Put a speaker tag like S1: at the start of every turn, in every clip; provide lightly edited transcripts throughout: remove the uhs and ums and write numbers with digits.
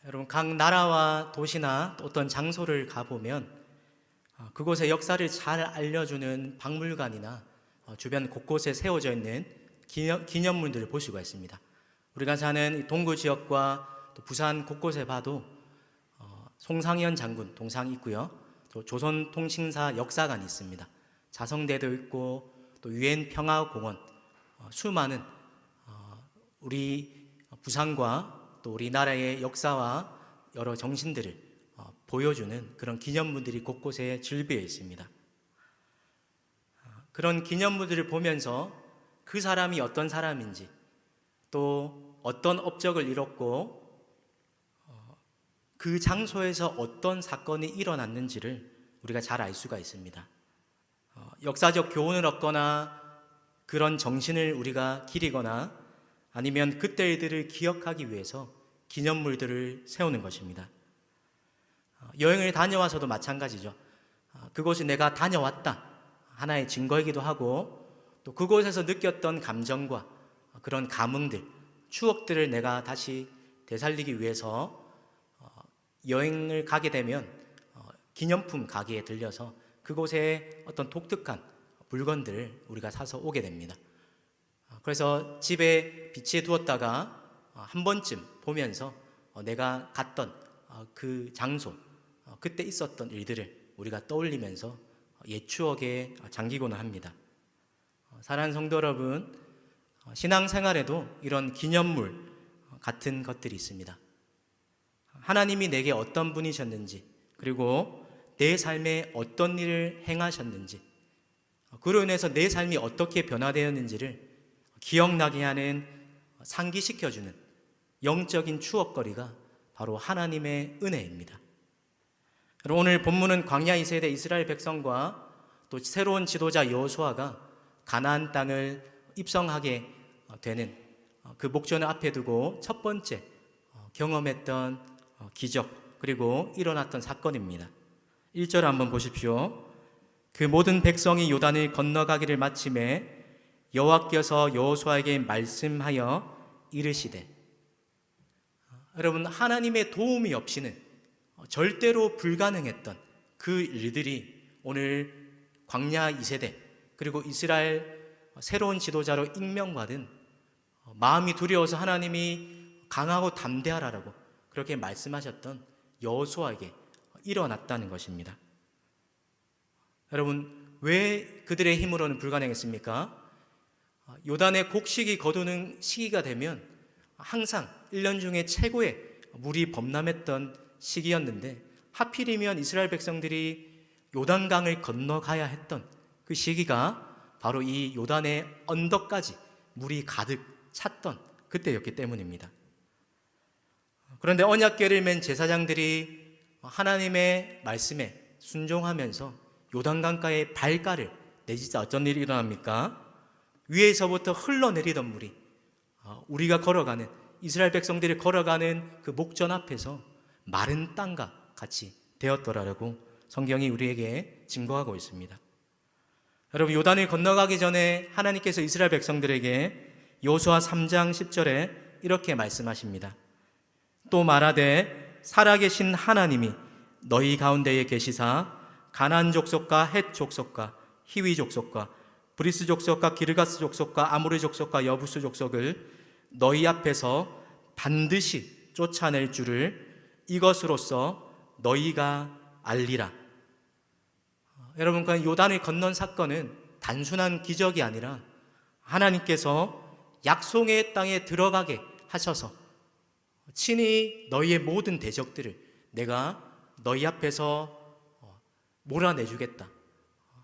S1: 여러분, 각 나라와 도시나 또 어떤 장소를 가보면 그곳의 역사를 잘 알려주는 박물관이나 주변 곳곳에 세워져 있는 기념물들을 볼 수가 있습니다. 우리가 사는 동구 지역과 또 부산 곳곳에 봐도 송상현 장군 동상이 있고요. 또 조선통신사 역사관이 있습니다. 자성대도 있고 또 유엔 평화공원, 수많은 우리 부산과 또 우리나라의 역사와 여러 정신들을 보여주는 그런 기념물들이 곳곳에 즐비해 있습니다. 그런 기념물들을 보면서 그 사람이 어떤 사람인지, 또 어떤 업적을 이뤘고 그 장소에서 어떤 사건이 일어났는지를 우리가 잘 알 수가 있습니다. 역사적 교훈을 얻거나 그런 정신을 우리가 기리거나 아니면 그때 일들을 기억하기 위해서 기념물들을 세우는 것입니다. 여행을 다녀와서도 마찬가지죠. 그곳을 내가 다녀왔다 하나의 증거이기도 하고, 또 그곳에서 느꼈던 감정과 그런 감흥들, 추억들을 내가 다시 되살리기 위해서 여행을 가게 되면 기념품 가게에 들려서 그곳에 어떤 독특한 물건들을 우리가 사서 오게 됩니다. 그래서 집에 비치해 두었다가 한 번쯤 보면서 내가 갔던 그 장소, 그때 있었던 일들을 우리가 떠올리면서 옛 추억에 잠기고는 합니다. 사랑하는 성도 여러분, 신앙생활에도 이런 기념물 같은 것들이 있습니다. 하나님이 내게 어떤 분이셨는지, 그리고 내 삶에 어떤 일을 행하셨는지, 그로 인해서 내 삶이 어떻게 변화되었는지를 기억나게 하는, 상기시켜주는 영적인 추억거리가 바로 하나님의 은혜입니다. 오늘 본문은 광야 2세대 이스라엘 백성과 또 새로운 지도자 여호수아가 가나안 땅을 입성하게 되는 그 목전을 앞에 두고 첫 번째 경험했던 기적, 그리고 일어났던 사건입니다. 1절 한번 보십시오. 그 모든 백성이 요단을 건너가기를 마침에 여호와께서 여호수아에게 말씀하여 이르시되, 여러분, 하나님의 도움이 없이는 절대로 불가능했던 그 일들이 오늘 광야 2세대 그리고 이스라엘 새로운 지도자로 임명받은, 마음이 두려워서 하나님이 강하고 담대하라고 그렇게 말씀하셨던 여호수아에게 일어났다는 것입니다. 여러분, 왜 그들의 힘으로는 불가능했습니까? 요단의 곡식이 거두는 시기가 되면 항상 1년 중에 최고의 물이 범람했던 시기였는데, 하필이면 이스라엘 백성들이 요단강을 건너가야 했던 그 시기가 바로 이 요단의 언덕까지 물이 가득 찼던 그때였기 때문입니다. 그런데 언약궤를 맨 제사장들이 하나님의 말씀에 순종하면서 요단강가에 발가를 내딛자 어떤 일이 일어납니까? 위에서부터 흘러내리던 물이 우리가 걸어가는, 이스라엘 백성들이 걸어가는 그 목전 앞에서 마른 땅과 같이 되었더라라고 성경이 우리에게 증거하고 있습니다. 여러분, 요단을 건너가기 전에 하나님께서 이스라엘 백성들에게 여호수아 3장 10절에 이렇게 말씀하십니다. 또 말하되 살아계신 하나님이 너희 가운데에 계시사 가나안 족속과 헷 족속과 히위 족속과 브리스 족속과 기르가스 족속과 아모리 족속과 여부스 족속을 너희 앞에서 반드시 쫓아낼 줄을 이것으로써 너희가 알리라. 여러분, 그 요단을 건넌 사건은 단순한 기적이 아니라 하나님께서 약속의 땅에 들어가게 하셔서 친히 너희의 모든 대적들을 내가 너희 앞에서 몰아내주겠다,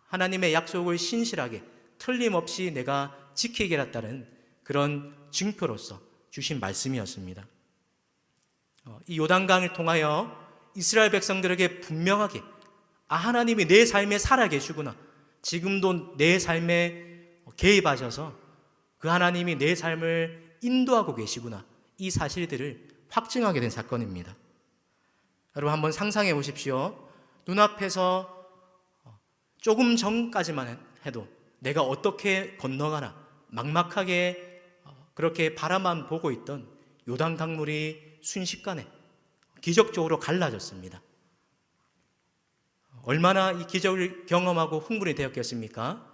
S1: 하나님의 약속을 신실하게 틀림없이 내가 지키겠다는 그런 증표로서 주신 말씀이었습니다. 이 요단강을 통하여 이스라엘 백성들에게 분명하게 하나님이 내 삶에 살아계시구나, 지금도 내 삶에 개입하셔서 그 하나님이 내 삶을 인도하고 계시구나, 이 사실들을 확증하게 된 사건입니다. 여러분, 한번 상상해 보십시오. 눈앞에서 조금 전까지만 해도 내가 어떻게 건너가나 막막하게 그렇게 바라만 보고 있던 요단 강물이 순식간에 기적적으로 갈라졌습니다. 얼마나 이 기적을 경험하고 흥분이 되었겠습니까?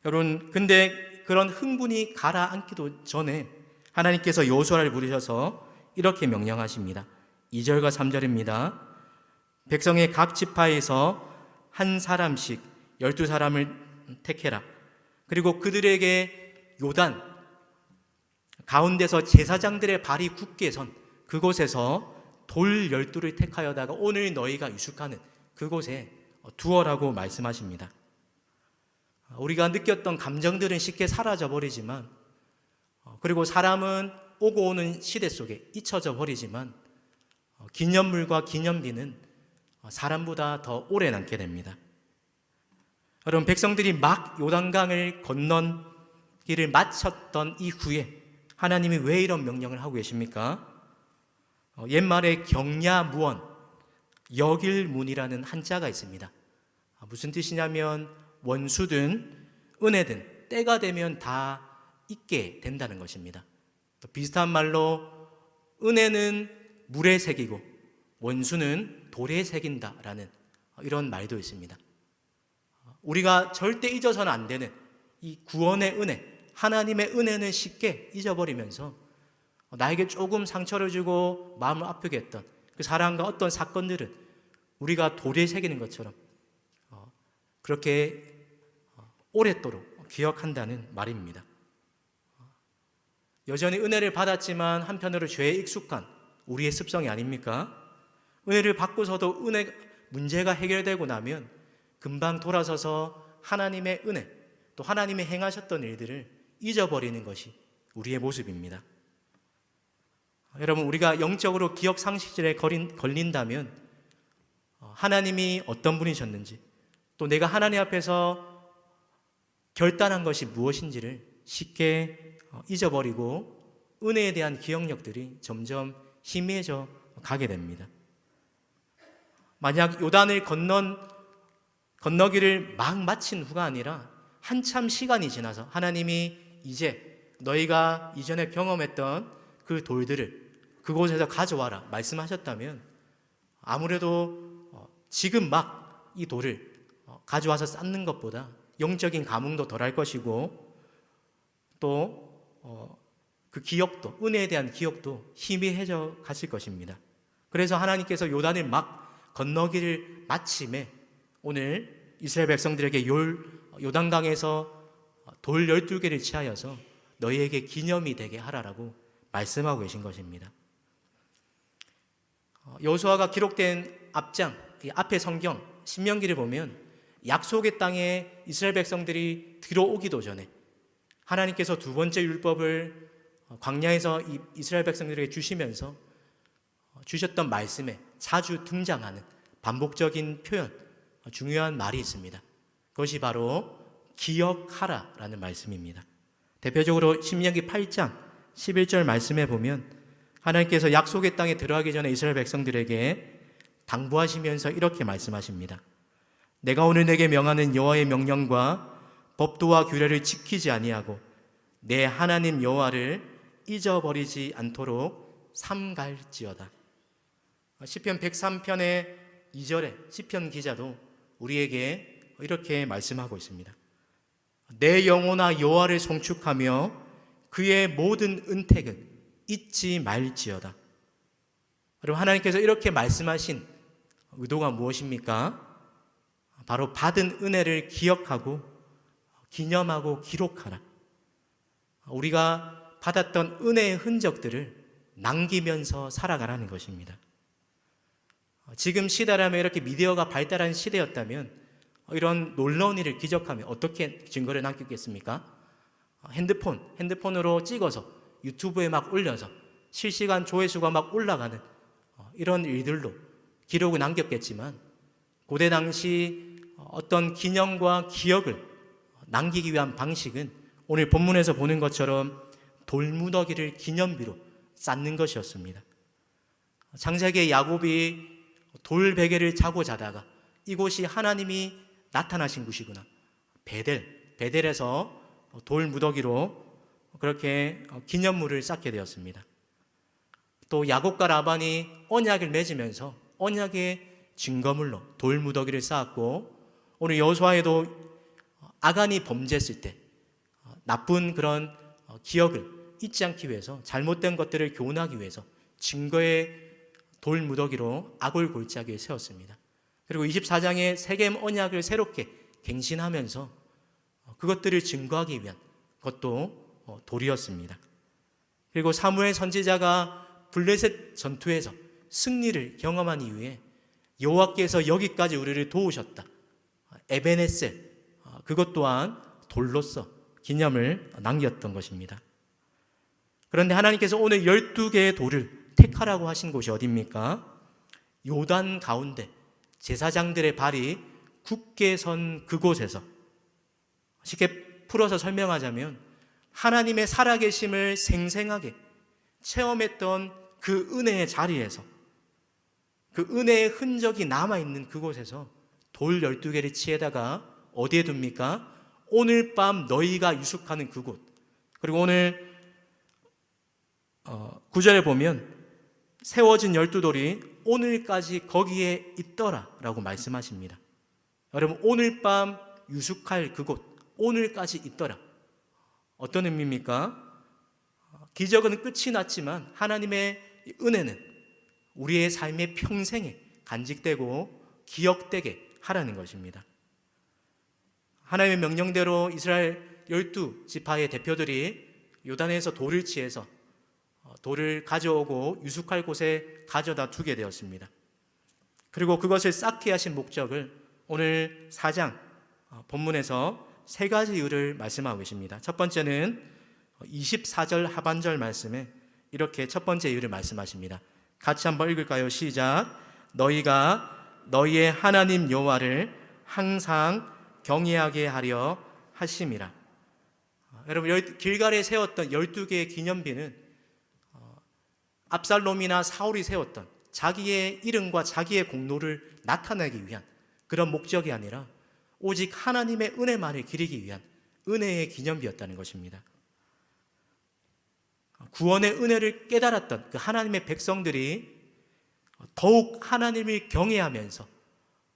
S1: 여러분, 근데 그런 흥분이 가라앉기도 전에 하나님께서 여호수아를 부르셔서 이렇게 명령하십니다. 2절과 3절입니다. 백성의 각 지파에서 한 사람씩 12사람을 택해라. 그리고 그들에게 요단 가운데서 제사장들의 발이 굳게 선 그곳에서 돌 12를 택하여다가 오늘 너희가 유숙하는 그곳에 두어라고 말씀하십니다. 우리가 느꼈던 감정들은 쉽게 사라져 버리지만, 그리고 사람은 오고 오는 시대 속에 잊혀져 버리지만, 기념물과 기념비는 사람보다 더 오래 남게 됩니다. 여러분, 백성들이 막 요단강을 건너기를 마쳤던 이후에 하나님이 왜 이런 명령을 하고 계십니까? 옛말에 경야무원, 역일문이라는 한자가 있습니다. 무슨 뜻이냐면 원수든 은혜든 때가 되면 다 잊게 된다는 것입니다. 또 비슷한 말로 은혜는 물에 새기고 원수는 돌에 새긴다라는 이런 말도 있습니다. 우리가 절대 잊어서는 안 되는 이 구원의 은혜, 하나님의 은혜는 쉽게 잊어버리면서 나에게 조금 상처를 주고 마음을 아프게 했던 그 사람과 어떤 사건들은 우리가 돌에 새기는 것처럼 그렇게 오랫도록 기억한다는 말입니다. 여전히 은혜를 받았지만 한편으로 죄에 익숙한 우리의 습성이 아닙니까? 은혜를 받고서도 문제가 해결되고 나면 금방 돌아서서 하나님의 은혜, 또 하나님이 행하셨던 일들을 잊어버리는 것이 우리의 모습입니다. 여러분, 우리가 영적으로 기억 상실에 걸린다면 하나님이 어떤 분이셨는지, 또 내가 하나님 앞에서 결단한 것이 무엇인지를 쉽게 잊어버리고 은혜에 대한 기억력들이 점점 희미해져 가게 됩니다. 만약 요단을 건너기를 막 마친 후가 아니라 한참 시간이 지나서 하나님이 이제 너희가 이전에 경험했던 그 돌들을 그곳에서 가져와라 말씀하셨다면 아무래도 지금 막 이 돌을 가져와서 쌓는 것보다 영적인 감흥도 덜할 것이고, 또 그 기억도, 은혜에 대한 기억도 희미해져 갔을 것입니다. 그래서 하나님께서 요단을 막 건너기를 마침에 오늘 이스라엘 백성들에게 요단강에서 돌 12개를 취하여서 너희에게 기념이 되게 하라라고 말씀하고 계신 것입니다. 여호수아가 기록된 이 앞에 성경 신명기를 보면 약속의 땅에 이스라엘 백성들이 들어오기도 전에 하나님께서 두 번째 율법을 광야에서 이스라엘 백성들에게 주시면서 주셨던 말씀에 자주 등장하는 반복적인 표현, 중요한 말이 있습니다. 그것이 바로 기억하라라는 말씀입니다. 대표적으로 신명기 8장 11절 말씀에 보면 하나님께서 약속의 땅에 들어가기 전에 이스라엘 백성들에게 당부하시면서 이렇게 말씀하십니다. 내가 오늘 내게 명하는 여호와의 명령과 법도와 규례를 지키지 아니하고 내 하나님 여호와를 잊어버리지 않도록 삼갈지어다. 시편 103편의 2절에 시편 기자도 우리에게 이렇게 말씀하고 있습니다. 내 영혼아 여호와를 송축하며 그의 모든 은택은 잊지 말지어다. 여러분, 하나님께서 이렇게 말씀하신 의도가 무엇입니까? 바로 받은 은혜를 기억하고 기념하고 기록하라. 우리가 받았던 은혜의 흔적들을 남기면서 살아가라는 것입니다. 지금 시대라면 이렇게 미디어가 발달한 시대였다면 이런 놀라운 일을 기적하며 어떻게 증거를 남기겠습니까? 핸드폰으로 찍어서 유튜브에 막 올려서 실시간 조회수가 막 올라가는 이런 일들로 기록을 남겼겠지만, 고대 당시 어떤 기념과 기억을 남기기 위한 방식은 오늘 본문에서 보는 것처럼 돌무더기를 기념비로 쌓는 것이었습니다. 창세기에 야곱이 돌 베개를 자고 자다가 이곳이 하나님이 나타나신 곳이구나, 베델에서 돌 무더기로 그렇게 기념물을 쌓게 되었습니다. 또 야곱과 라반이 언약을 맺으면서 언약의 증거물로 돌무더기를 쌓았고, 오늘 여호수아에도 아간이 범죄했을 때 나쁜 그런 기억을 잊지 않기 위해서, 잘못된 것들을 교훈하기 위해서 증거의 돌무더기로 악을 골짜기에 세웠습니다. 그리고 24장에 세겜 언약을 새롭게 갱신하면서 그것들을 증거하기 위한 것도 돌이었습니다. 그리고 사무엘 선지자가 블레셋 전투에서 승리를 경험한 이후에 여호와께서 여기까지 우리를 도우셨다, 에베네셀, 그것 또한 돌로서 기념을 남겼던 것입니다. 그런데 하나님께서 오늘 12개의 돌을 택하라고 하신 곳이 어디입니까? 요단 가운데 제사장들의 발이 굳게 선 그곳에서, 쉽게 풀어서 설명하자면 하나님의 살아계심을 생생하게 체험했던 그 은혜의 자리에서, 그 은혜의 흔적이 남아있는 그곳에서 돌 12개를 치에다가 어디에 둡니까? 오늘 밤 너희가 유숙하는 그곳. 그리고 오늘 9절에 보면 세워진 12돌이 오늘까지 거기에 있더라 라고 말씀하십니다. 여러분, 오늘 밤 유숙할 그곳, 오늘까지 있더라. 어떤 의미입니까? 기적은 끝이 났지만 하나님의 은혜는 우리의 삶의 평생에 간직되고 기억되게 하라는 것입니다. 하나님의 명령대로 이스라엘 12지파의 대표들이 요단에서 돌을 취해서 돌을 가져오고 유숙할 곳에 가져다 두게 되었습니다. 그리고 그것을 쌓게 하신 목적을 오늘 4장 본문에서 세 가지 이유를 말씀하고 계십니다. 첫 번째는 24절 하반절 말씀에 이렇게 첫 번째 이유를 말씀하십니다. 같이 한번 읽을까요? 시작. 너희가 너희의 하나님 여호와를 항상 경외하게 하려 하심이라. 여러분, 길갈에 세웠던 12개의 기념비는 압살롬이나 사울이 세웠던 자기의 이름과 자기의 공로를 나타내기 위한 그런 목적이 아니라 오직 하나님의 은혜만을 기리기 위한 은혜의 기념비였다는 것입니다. 구원의 은혜를 깨달았던 그 하나님의 백성들이 더욱 하나님을 경외하면서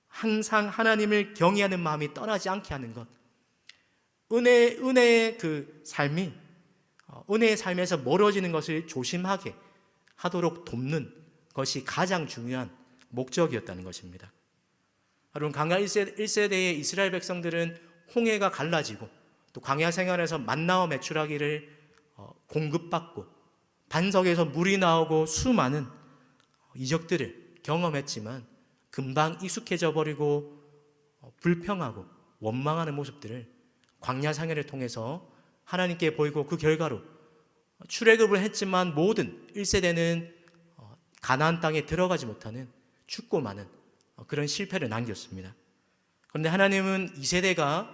S1: 항상 하나님을 경외하는 마음이 떠나지 않게 하는 것, 은혜의 그 삶이 은혜의 삶에서 멀어지는 것을 조심하게 하도록 돕는 것이 가장 중요한 목적이었다는 것입니다. 여러분, 광야 1세대의 이스라엘 백성들은 홍해가 갈라지고 또 광야 생활에서 만나와 메추라기를 공급받고 반석에서 물이 나오고 수많은 이적들을 경험했지만 금방 익숙해져 버리고 불평하고 원망하는 모습들을 광야 생활을 통해서 하나님께 보이고, 그 결과로 출애굽을 했지만 모든 1세대는 가나안 땅에 들어가지 못하는 춥고 많은 그런 실패를 남겼습니다. 그런데 하나님은 2세대가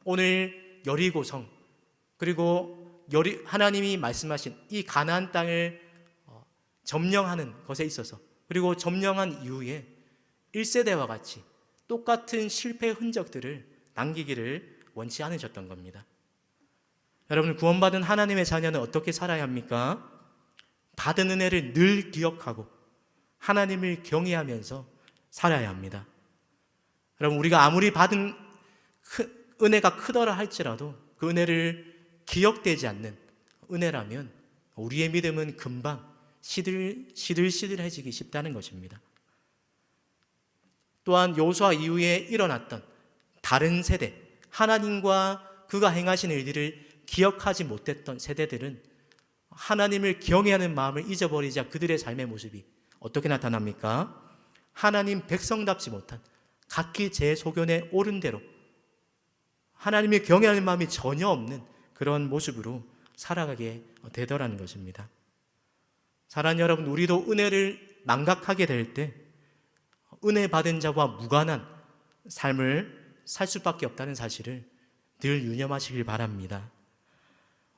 S1: 오늘 여리고성, 그리고 하나님이 말씀하신 이 가나안 땅을 점령하는 것에 있어서, 그리고 점령한 이후에 1세대와 같이 똑같은 실패의 흔적들을 남기기를 원치 않으셨던 겁니다. 여러분, 구원받은 하나님의 자녀는 어떻게 살아야 합니까? 받은 은혜를 늘 기억하고 하나님을 경외하면서 살아야 합니다. 여러분, 우리가 아무리 받은 은혜가 크더라 할지라도 그 은혜를 기억되지 않는 은혜라면 우리의 믿음은 금방 시들시들해지기 쉽다는 것입니다. 또한 여호수아 이후에 일어났던 다른 세대, 하나님과 그가 행하신 일들을 기억하지 못했던 세대들은 하나님을 경외하는 마음을 잊어버리자 그들의 삶의 모습이 어떻게 나타납니까? 하나님 백성답지 못한 각기 제 소견에 옳은 대로 하나님을 경외하는 마음이 전혀 없는 그런 모습으로 살아가게 되더라는 것입니다. 사랑하는 여러분, 우리도 은혜를 망각하게 될 때 은혜 받은 자와 무관한 삶을 살 수밖에 없다는 사실을 늘 유념하시길 바랍니다.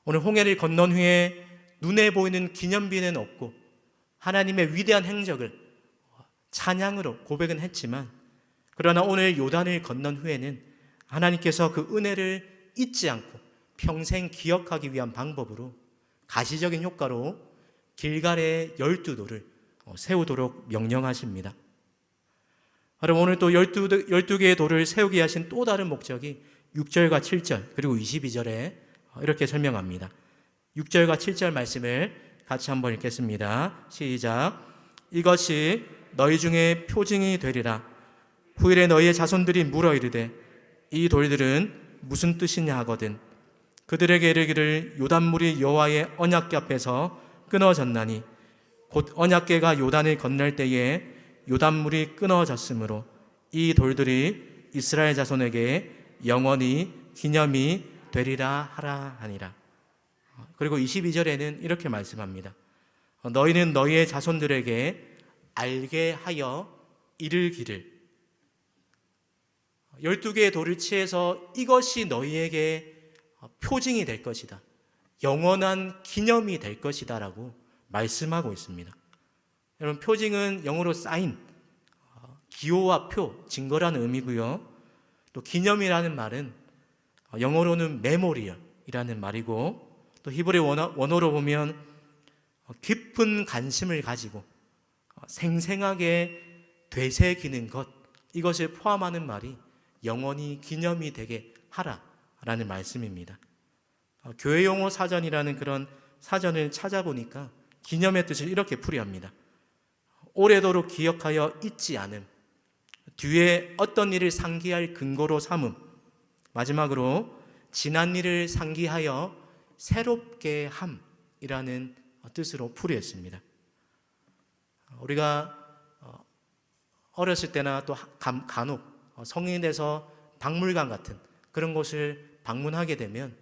S1: 오늘 홍해를 건넌 후에 눈에 보이는 기념비는 없고 하나님의 위대한 행적을 찬양으로 고백은 했지만, 그러나 오늘 요단을 건넌 후에는 하나님께서 그 은혜를 잊지 않고 평생 기억하기 위한 방법으로 가시적인 효과로 길갈에 12돌을 세우도록 명령하십니다. 여러분, 오늘 또 12개의 돌을 세우게 하신 또 다른 목적이 6절과 7절 그리고 22절에 이렇게 설명합니다. 6절과 7절 말씀을 같이 한번 읽겠습니다. 시작. 이것이 너희 중에 표징이 되리라. 후일에 너희의 자손들이 물어 이르되 이 돌들은 무슨 뜻이냐 하거든 그들에게 이르기를 요단물이 여호와의 언약궤 앞에서 끊어졌나니 곧 언약궤가 요단을 건널 때에 요단물이 끊어졌으므로 이 돌들이 이스라엘 자손에게 영원히 기념이 되리라 하라 하니라. 그리고 22절에는 이렇게 말씀합니다. 너희는 너희의 자손들에게 알게 하여 이르기를 12개의 돌을 취해서 이것이 너희에게 표징이 될 것이다. 영원한 기념이 될 것이다 라고 말씀하고 있습니다. 여러분, 표징은 영어로 사인, 기호와 표, 증거라는 의미고요. 또 기념이라는 말은 영어로는 메모리얼이라는 말이고 또 히브리 원어로 보면 깊은 관심을 가지고 생생하게 되새기는 것, 이것을 포함하는 말이 영원히 기념이 되게 하라라는 말씀입니다. 교회 용어 사전이라는 그런 사전을 찾아보니까 기념의 뜻을 이렇게 풀이합니다. 오래도록 기억하여 잊지 않음, 뒤에 어떤 일을 상기할 근거로 삼음, 마지막으로 지난 일을 상기하여 새롭게 함이라는 뜻으로 풀이했습니다. 우리가 어렸을 때나 또 간혹 성인이 돼서 박물관 같은 그런 곳을 방문하게 되면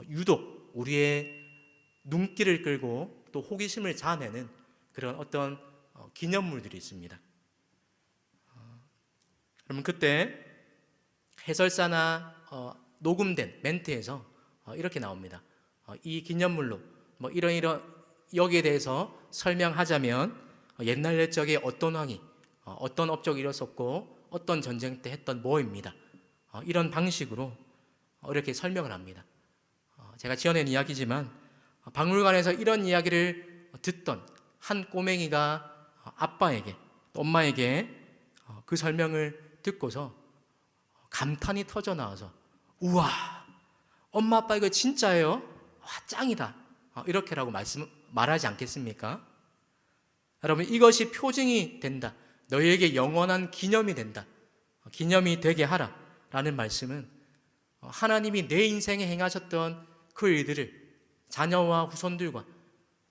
S1: 유독 우리의 눈길을 끌고 또 호기심을 자아내는 그런 어떤 기념물들이 있습니다. 그러면 그때 해설사나 녹음된 멘트에서 이렇게 나옵니다. 이 기념물로 이런 여기에 대해서 설명하자면 옛날 옛적에 어떤 왕이 어떤 업적이 일었었고 어떤 전쟁 때 했던 뭐입니다. 이런 방식으로 이렇게 설명을 합니다. 제가 지어낸 이야기지만 박물관에서 이런 이야기를 듣던 한 꼬맹이가 아빠에게 또 엄마에게 그 설명을 듣고서 감탄이 터져 나와서 우와, 엄마 아빠 이거 진짜예요? 와, 짱이다. 이렇게라고 말하지 않겠습니까? 여러분, 이것이 표징이 된다. 너희에게 영원한 기념이 된다. 기념이 되게 하라 라는 말씀은 하나님이 내 인생에 행하셨던 그 일들을 자녀와 후손들과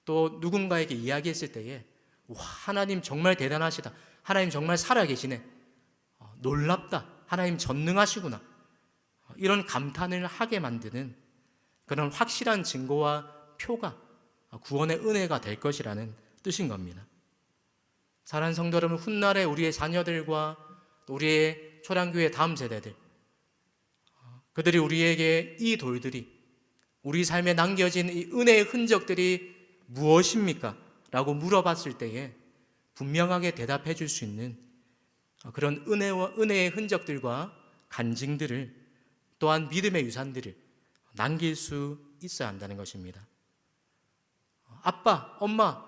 S1: 또 누군가에게 이야기했을 때에 와, 하나님 정말 대단하시다. 하나님 정말 살아계시네. 놀랍다. 하나님 전능하시구나. 이런 감탄을 하게 만드는 그런 확실한 증거와 표가 구원의 은혜가 될 것이라는 뜻인 겁니다. 사랑하는 성도 여러분, 훗날에 우리의 자녀들과 우리의 초량교회 다음 세대들, 그들이 우리에게 이 돌들이 우리 삶에 남겨진 이 은혜의 흔적들이 무엇입니까? 라고 물어봤을 때에 분명하게 대답해 줄 수 있는 그런 은혜의 흔적들과 간증들을 또한 믿음의 유산들을 남길 수 있어야 한다는 것입니다. 아빠, 엄마,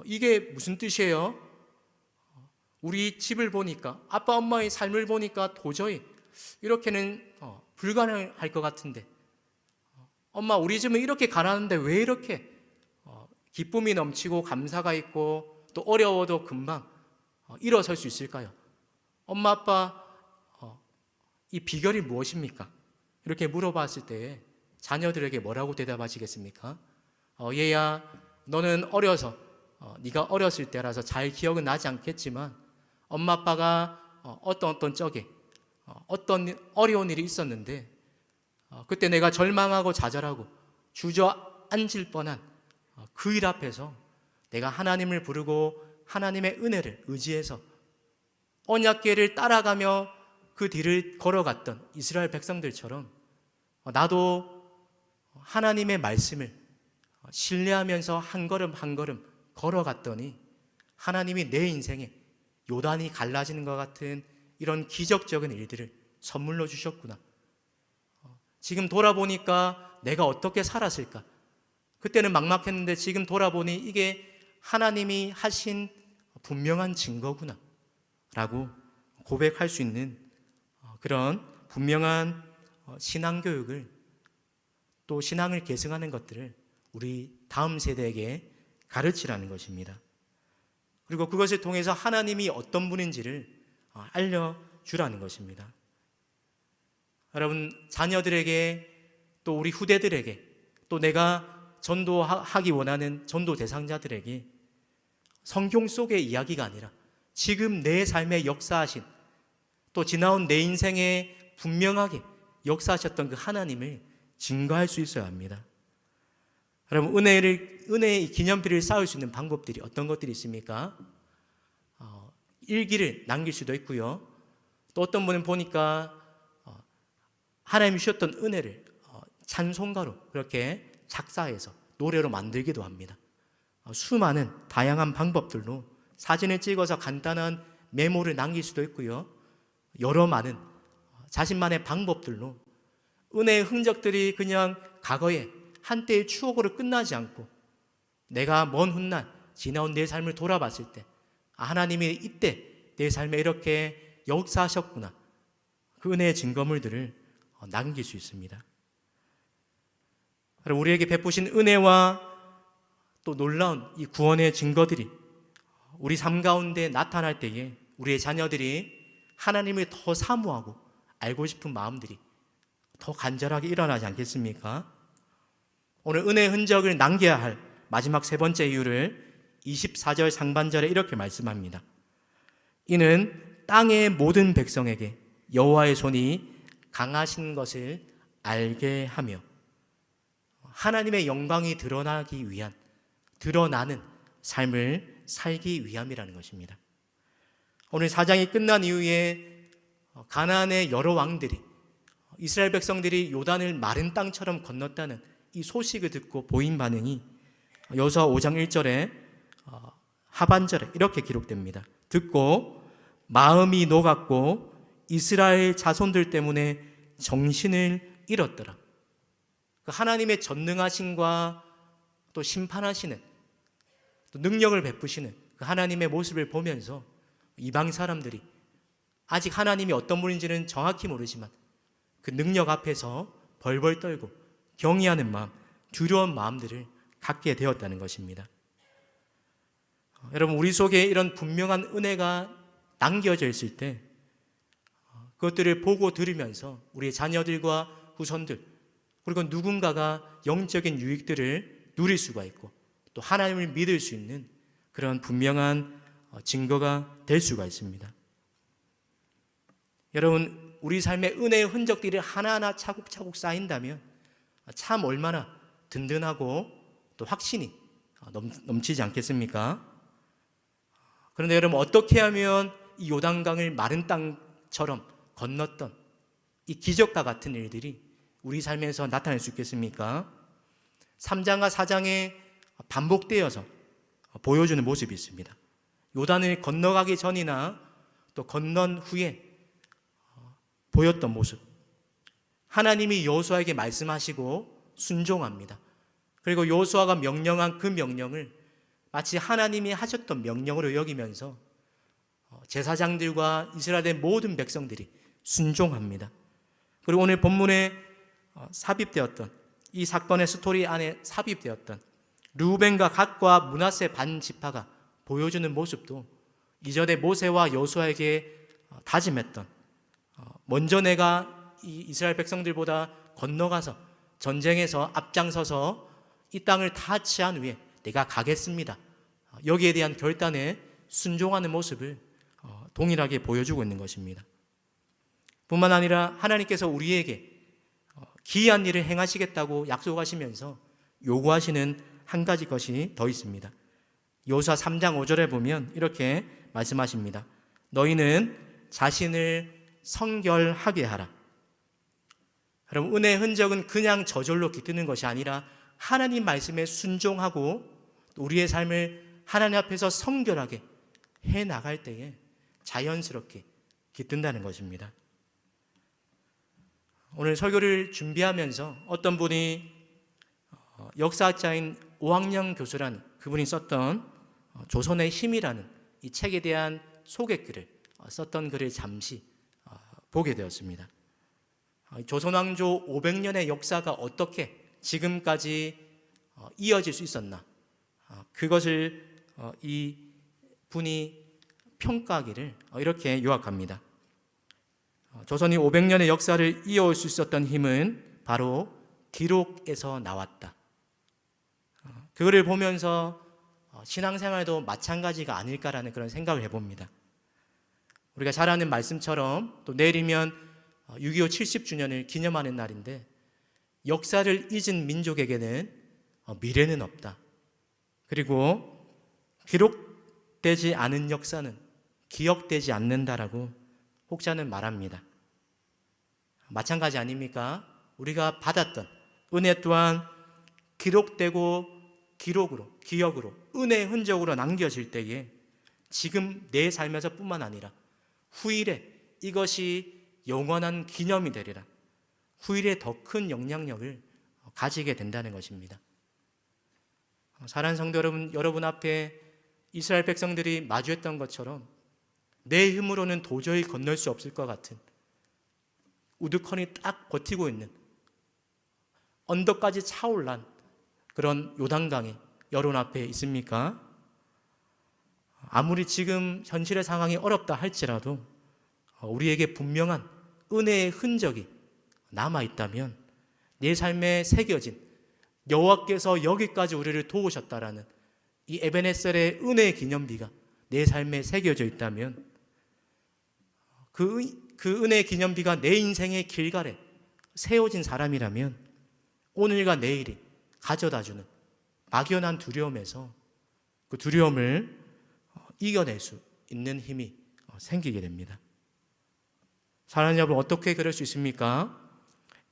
S1: 이게 무슨 뜻이에요? 우리 집을 보니까, 아빠, 엄마의 삶을 보니까 도저히 이렇게는 불가능할 것 같은데, 엄마, 우리 집은 이렇게 가난한데 왜 이렇게 기쁨이 넘치고 감사가 있고 또 어려워도 금방 일어설 수 있을까요? 엄마, 아빠, 이 비결이 무엇입니까? 이렇게 물어봤을 때 자녀들에게 뭐라고 대답하시겠습니까? 얘야, 너는 어려서 네가 어렸을 때라서 잘 기억은 나지 않겠지만 엄마 아빠가 어떤 적에 어떤 어려운 일이 있었는데 그때 내가 절망하고 좌절하고 주저앉을 뻔한 그 일 앞에서 내가 하나님을 부르고 하나님의 은혜를 의지해서 언약궤를 따라가며 그 뒤를 걸어갔던 이스라엘 백성들처럼 나도 하나님의 말씀을 신뢰하면서 한 걸음 한 걸음 걸어갔더니 하나님이 내 인생에 요단이 갈라지는 것 같은 이런 기적적인 일들을 선물로 주셨구나. 지금 돌아보니까 내가 어떻게 살았을까? 그때는 막막했는데 지금 돌아보니 이게 하나님이 하신 분명한 증거구나 라고 고백할 수 있는 그런 분명한 신앙교육을, 또 신앙을 계승하는 것들을 우리 다음 세대에게 가르치라는 것입니다. 그리고 그것을 통해서 하나님이 어떤 분인지를 알려주라는 것입니다. 여러분, 자녀들에게, 또 우리 후대들에게, 또 내가 전도하기 원하는 전도 대상자들에게 성경 속의 이야기가 아니라 지금 내 삶에 역사하신, 또 지나온 내 인생에 분명하게 역사하셨던 그 하나님을 증거할 수 있어야 합니다. 여러분, 은혜의 기념비를 쌓을 수 있는 방법들이 어떤 것들이 있습니까? 일기를 남길 수도 있고요. 또 어떤 분은 보니까 하나님이 주셨던 은혜를 찬송가로 그렇게 작사해서 노래로 만들기도 합니다. 수많은 다양한 방법들로 사진을 찍어서 간단한 메모를 남길 수도 있고요. 여러 많은 자신만의 방법들로 은혜의 흔적들이 그냥 과거의 한때의 추억으로 끝나지 않고 내가 먼 훗날 지나온 내 삶을 돌아봤을 때 하나님이 이때 내 삶에 이렇게 역사하셨구나, 그 은혜의 증거물들을 남길 수 있습니다. 우리에게 베푸신 은혜와 또 놀라운 이 구원의 증거들이 우리 삶 가운데 나타날 때에 우리의 자녀들이 하나님을 더 사모하고 알고 싶은 마음들이 더 간절하게 일어나지 않겠습니까? 오늘 은혜의 흔적을 남겨야 할 마지막 세 번째 이유를 24절 상반절에 이렇게 말씀합니다. 이는 땅의 모든 백성에게 여호와의 손이 강하신 것을 알게 하며 하나님의 영광이 드러나기 위한, 드러나는 삶을 살기 위함이라는 것입니다. 오늘 4장이 끝난 이후에 가나안의 여러 왕들이, 이스라엘 백성들이 요단을 마른 땅처럼 건넜다는 이 소식을 듣고 보인 반응이 여호수아 5장 1절에 하반절에 이렇게 기록됩니다. 듣고 마음이 녹았고 이스라엘 자손들 때문에 정신을 잃었더라. 하나님의 전능하심과 또 심판하시는, 또 능력을 베푸시는 그 하나님의 모습을 보면서 이방 사람들이 아직 하나님이 어떤 분인지는 정확히 모르지만 그 능력 앞에서 벌벌 떨고 경외하는 마음, 두려운 마음들을 갖게 되었다는 것입니다. 여러분, 우리 속에 이런 분명한 은혜가 남겨져 있을 때 그것들을 보고 들으면서 우리의 자녀들과 후손들, 그리고 누군가가 영적인 유익들을 누릴 수가 있고 또 하나님을 믿을 수 있는 그런 분명한 증거가 될 수가 있습니다. 여러분, 우리 삶의 은혜의 흔적들이 하나하나 차곡차곡 쌓인다면 참 얼마나 든든하고 또 확신이 넘치지 않겠습니까? 그런데 여러분, 어떻게 하면 이 요단강을 마른 땅처럼 건넜던 이 기적과 같은 일들이 우리 삶에서 나타날 수 있겠습니까? 3장과 4장에 반복되어서 보여주는 모습이 있습니다. 요단을 건너가기 전이나 또 건넌 후에 보였던 모습. 하나님이 여호수아에게 말씀하시고 순종합니다. 그리고 여호수아가 명령한 그 명령을 마치 하나님이 하셨던 명령으로 여기면서 제사장들과 이스라엘의 모든 백성들이 순종합니다. 그리고 오늘 본문에 삽입되었던 이 사건의 스토리 안에 삽입되었던 르우벤과 갓과 므낫세 반 지파가 보여주는 모습도 이전에 모세와 여호수아에게 다짐했던, 먼저 내가 이 이스라엘 백성들보다 건너가서 전쟁에서 앞장서서 이 땅을 다 취한 후에 내가 가겠습니다, 여기에 대한 결단에 순종하는 모습을 동일하게 보여주고 있는 것입니다. 뿐만 아니라 하나님께서 우리에게 기이한 일을 행하시겠다고 약속하시면서 요구하시는 한 가지 것이 더 있습니다. 여호수아 3장 5절에 보면 이렇게 말씀하십니다. 너희는 자신을 성결하게 하라. 여러분, 은혜의 흔적은 그냥 저절로 깃드는 것이 아니라 하나님 말씀에 순종하고 우리의 삶을 하나님 앞에서 성결하게 해나갈 때에 자연스럽게 깃든다는 것입니다. 오늘 설교를 준비하면서 어떤 분이 역사학자인 오학령 교수라는 그분이 썼던 조선의 힘이라는 이 책에 대한 소개글을 썼던 글을 잠시 보게 되었습니다. 조선왕조 500년의 역사가 어떻게 지금까지 이어질 수 있었나, 그것을 이 분이 평가하기를 이렇게 요약합니다. 조선이 500년의 역사를 이어올 수 있었던 힘은 바로 기록에서 나왔다. 그거를 보면서 신앙생활도 마찬가지가 아닐까라는 그런 생각을 해봅니다. 우리가 잘 아는 말씀처럼 또 내일이면 6.25 70주년을 기념하는 날인데, 역사를 잊은 민족에게는 미래는 없다. 그리고 기록되지 않은 역사는 기억되지 않는다라고 혹자는 말합니다. 마찬가지 아닙니까? 우리가 받았던 은혜 또한 기록되고 기록으로, 기억으로, 은혜의 흔적으로 남겨질 때에 지금 내 삶에서 뿐만 아니라 후일에 이것이 영원한 기념이 되리라. 후일에 더 큰 영향력을 가지게 된다는 것입니다. 사랑하는 성도 여러분, 여러분 앞에 이스라엘 백성들이 마주했던 것처럼 내 힘으로는 도저히 건널 수 없을 것 같은, 우두커니 딱 버티고 있는, 언덕까지 차올란 그런 요단강이 여러분 앞에 있습니까? 아무리 지금 현실의 상황이 어렵다 할지라도 우리에게 분명한 은혜의 흔적이 남아있다면, 내 삶에 새겨진 여호와께서 여기까지 우리를 도우셨다라는 이 에베네셀의 은혜의 기념비가 내 삶에 새겨져 있다면, 그 은혜의 기념비가 내 인생의 길갈에 세워진 사람이라면 오늘과 내일이 가져다주는 막연한 두려움에서 그 두려움을 이겨낼 수 있는 힘이 생기게 됩니다. 사랑하는 여러분, 어떻게 그럴 수 있습니까?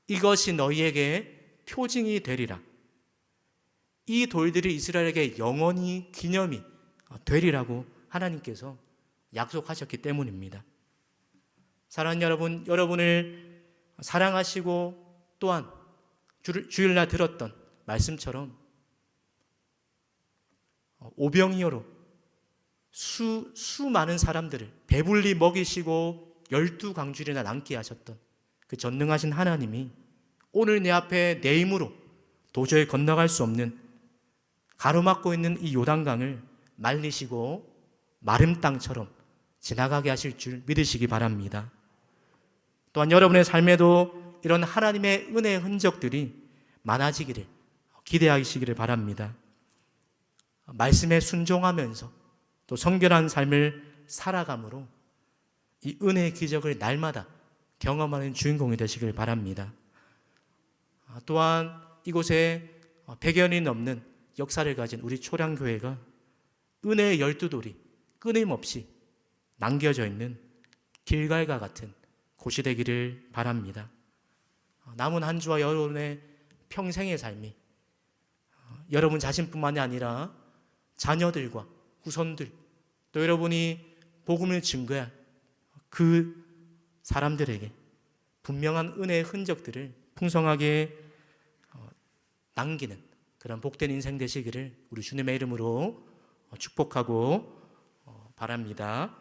S1: 이것이 너희에게 표징이 되리라. 이 돌들이 이스라엘에게 영원히 기념이 되리라고 하나님께서 약속하셨기 때문입니다. 사랑하는 여러분, 여러분을 사랑하시고 또한 주일날 들었던 말씀처럼 오병이어로 수많은 사람들을 배불리 먹이시고 12광주리나 남게 하셨던 그 전능하신 하나님이 오늘 내 앞에 내 힘으로 도저히 건너갈 수 없는 가로막고 있는 이 요단강을 말리시고 마른 땅처럼 지나가게 하실 줄 믿으시기 바랍니다. 또한 여러분의 삶에도 이런 하나님의 은혜의 흔적들이 많아지기를 기대하시기를 바랍니다. 말씀에 순종하면서 또 성결한 삶을 살아감으로 이 은혜의 기적을 날마다 경험하는 주인공이 되시길 바랍니다. 또한 이곳에 100여년이 넘는 역사를 가진 우리 초량교회가 은혜의 12돌이 끊임없이 남겨져 있는 길갈과 같은 곳이 되기를 바랍니다. 남은 한 주와 여러분의 평생의 삶이 여러분 자신뿐만이 아니라 자녀들과 후손들, 또 여러분이 복음을 증거할 그 사람들에게 분명한 은혜의 흔적들을 풍성하게 남기는 그런 복된 인생 되시기를 우리 주님의 이름으로 축복하고 바랍니다.